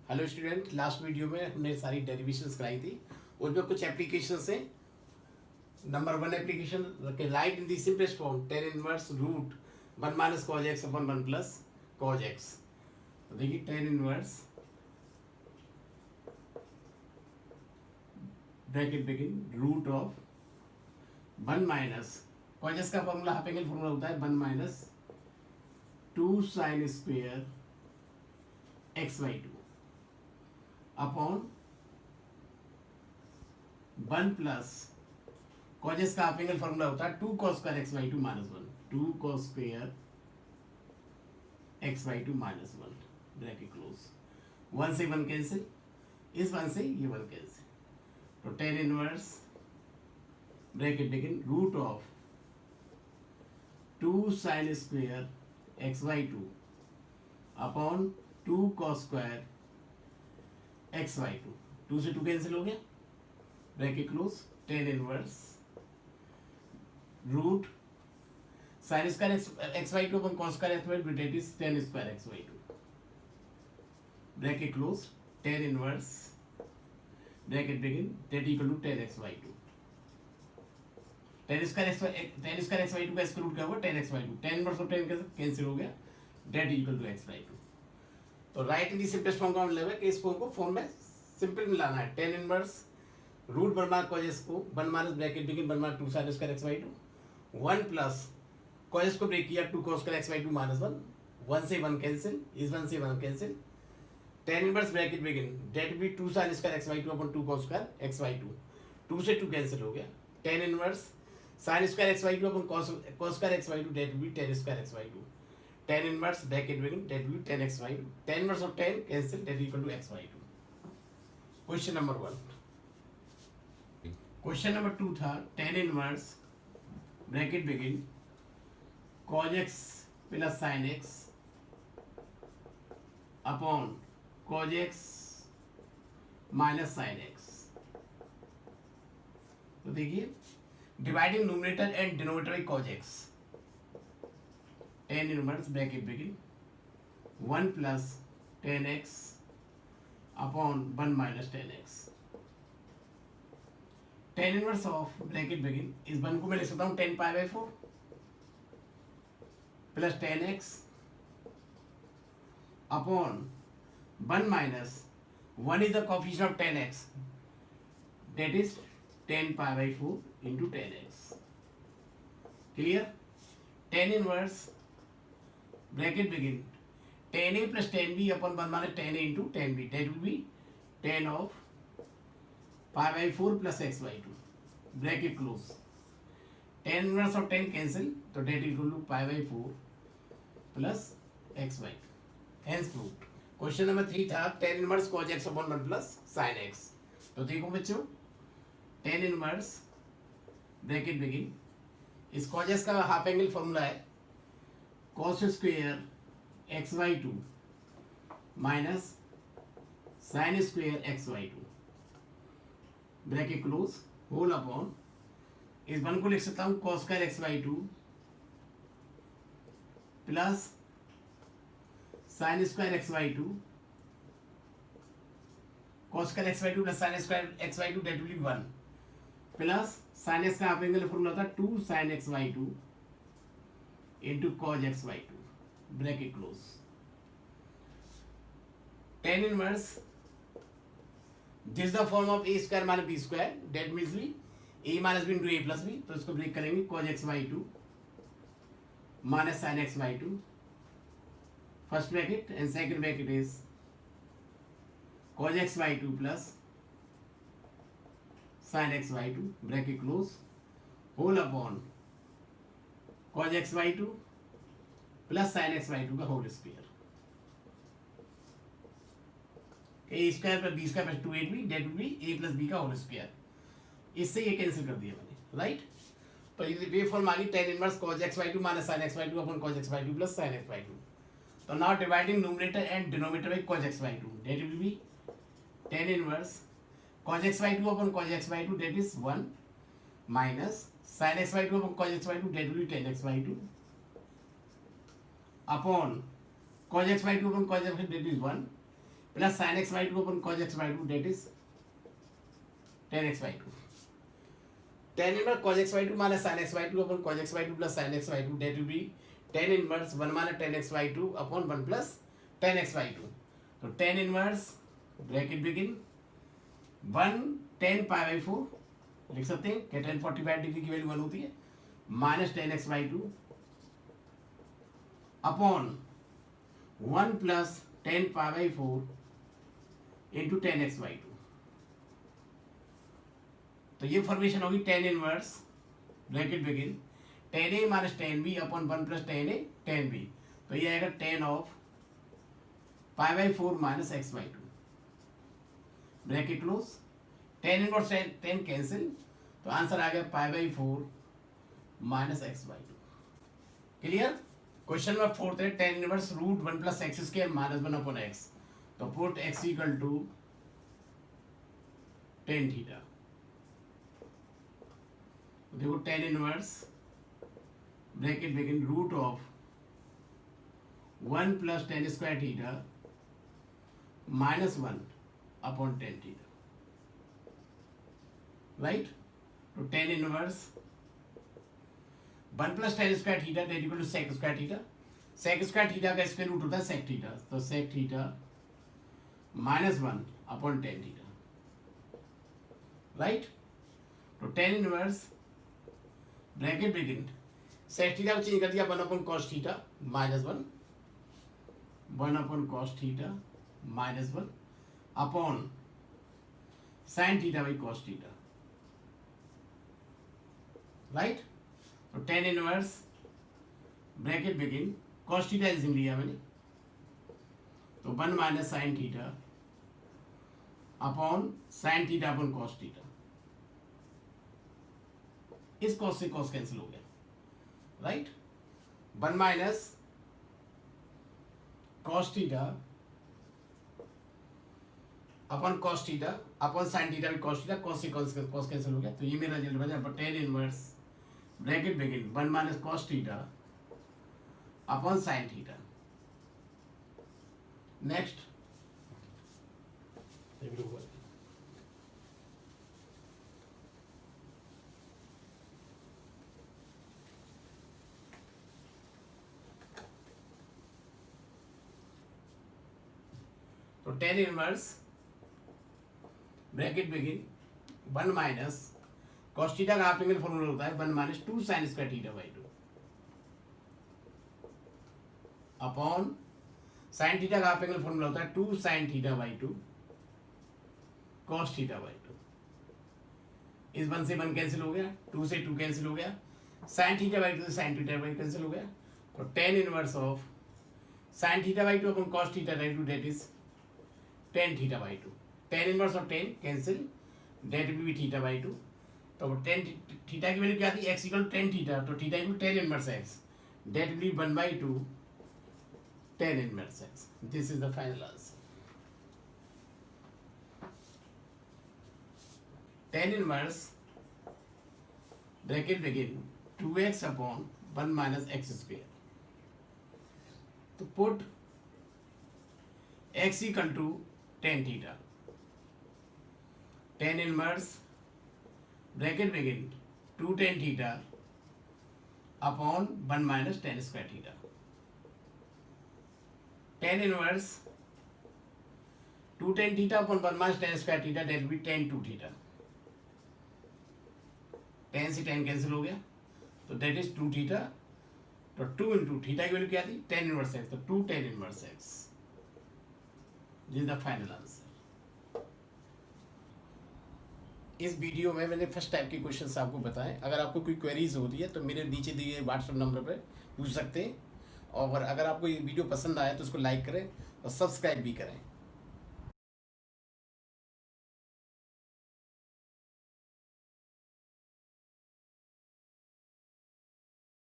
Hello student, last video में हमने सारी डेरिवेशंस कराई थी। उसमें कुछ एप्लीकेशन है। Number one application, write in the simplest form tan inverse root one minus cos x upon one plus cos x. तो देखिए tan inverse bracket begin root of one minus cos x का formula half angle formula होता है one minus two sin square x by two upon one plus cos x का half angle formula होता है two cos square x by two minus one, to cos square x by two minus one bracket close. One से one cancel, इस one से ये one cancel, तो tan inverse bracket begin root of two sin square x by two upon two cos square x by two, two से two cancel हो गया bracket close. Tan inverse root sin square x by two upon cos square x by two, that is tan square x by two bracket close. Tan inverse bracket begin that equal to tan x by two, tan square x by two का square root क्या होगा tan x by two, tan inverse of tan cancel हो गया, that equal to x by two. तो write in the simplest form का मतलब है कि इसको हमको फॉर्म में सिंपल में लाना है। Tan inverse root one minus cos x को one minus bracket begin one minus two sine square x by two one plus cos x को ब्रेक किया two cos square x by two minus one, one से one cancel, इस one से one cancel, tan inverse bracket begin that भी two sine square x by two upon two cos square x by two, two से two cancel हो गया, tan inverse sine square x by two upon cos square x by two that भी tan square x by two, tan inverse bracket begin that भी tan x by two, tan inverse of tan cancel, that equal to x by two. Question number one. Question number two था tan inverse bracket begin cos x plus sign x upon cos x minus sign x. तो देखिए dividing numerator and denominator by cos x, tan inverse bracket begin one plus tan x upon one minus tan x, tan inverse of bracket begin इस one को मैं लिख सकता हूँ tan pi by four plus tan x upon one minus one is the coefficient of tan x that is tan pi by four into tan x. Clear? Tan inverse bracket begin tan A plus tan B upon one minus tan A into ten B, that will be tan of pi by four plus x by two bracket close. Tan inverse of tan cancel, तो that equal to pi by four plus x by two, hence proved. Question number three था tan inverse cos x upon one plus sign x. तो देखो बच्चों tan inverse bracket begin इस cos x का half angle formula है cos square x by two minus sine square x by two bracket close whole upon इस one को लिख सकता हूँ cos square x by two plus sin square x by two, cos square x by two plus sin square x by two that will be one plus sign x का half angle formula होता है two sin x by two into cos x by two bracket close. Tan inverse this the form of A square minus B square that means B A minus B into A plus B, तो इसको break करेंगे cos x by two minus sign x by two first bracket and second bracket is cos x by 2 plus sin x by 2 bracket close whole upon cos x by 2 plus sin x by 2 का whole square, A square plus B square plus two at B that will be A plus B का whole square. इससे ये cancel कर दिया मैंने, right? तो ये form आ गई tan inverse cos x by 2 minus sin x by 2 upon cos x by 2 plus sin x by 2। तो now dividing numerator and denominator by cos x by 2 that will be tan inverse cos x by 2 upon cos x by 2 that is 1 minus sin x by 2 upon cos x by 2 that will be 10 x by 2 upon cos x by 2 upon cos x by 2 that is 1 plus sign x by two upon cos x by two, that is tan x by two. Tan inverse cos x by 2 minus sin x by 2 upon cos x by 2 plus sin x by 2, that will be tan inverse 1 minus tan x by 2 upon 1 plus tan x by 2. So tan inverse bracket begin 1 tan pi by 4 लिख सकते हैं कि tan 45 degree की value 1 होती है, minus tan x by 2 upon 1 plus tan pi by 4 into tan x by 2. तो ये formation होगी tan inverse bracket begin tan A minus tan B upon 1 plus tan A tan B. तो ये आएगा tan of pi by 4 minus x by 2 bracket close. Tan inverse tan cancel, तो answer आ गया pi by 4 minus x by 2. Clear. Question number 4 है tan inverse root 1 plus x square minus 1 upon x. तो put x equal to tan theta. देखो tan inverse bracket begin root of 1 plus tan square theta minus 1 upon tan theta. Right. तो tan inverse 1 plus tan square theta that equal to sec square theta. Sec square theta का square root होता है sec theta. तो sec theta minus 1 upon tan theta. Right. तो tan inverse bracket begin sec theta को change कर दिया 1 upon cos theta minus 1 upon cos theta minus 1 upon sine theta by cos theta. Right. तो tan inverse bracket begin cos theta LCM लिया मैंने, तो 1 minus sine theta upon sine theta upon cos theta. इस cos से cos cancel हो गया. Right. 1 minus cos theta upon cos theta upon sine theta भी cos theta, cos से cos cancel हो गया. तो ये मेरा रिजल्ट बन जाए tan inverse bracket begin 1 minus cos theta upon sine theta. Next तो tan inverse bracket begin 1 minus cos theta का हाफ एंगल फॉर्मूला होता है 1 minus 2 sine square theta by 2 upon sine theta का हाफ एंगल फॉर्मूला होता है 2 sine theta by 2 cos theta by 2. इस 1 से 1 cancel हो गया, 2 से 2 कैंसिल हो गया, साइन थीटा बाई 2 से साइन थीटा बाई कैंसिल हो गया. तो tan inverse of sin theta by 2 upon cos theta by 2 that is tan theta by 2. Tan inverse of tan cancel, that will be theta by 2. तो tan theta की value क्या थी x equal tan theta. तो theta equal tan inverse x, that will be 1/2 tan inverse x. This is the final answer. Tan inverse bracket begin 2x upon 1 minus x square. तो put x equal to tan theta. Tan inverse bracket begin 2 tan theta upon 1 minus tan square theta. Tan inverse 2 tan theta upon 1 minus tan square theta that will be tan 2 theta. Tan से tan cancel हो गया, तो that is 2 theta. तो 2 into theta की value क्या थी ten inverse x. तो 2 tan inverse x. This is the final answer. इस वीडियो में मैंने फर्स्ट टाइप के क्वेश्चंस आपको बताएं. अगर आपको कोई क्वेरीज होती है तो मेरे नीचे दिए व्हाट्सएप नंबर पर पूछ सकते हैं. और अगर आपको ये वीडियो पसंद आया तो उसको लाइक करें और सब्सक्राइब भी करें.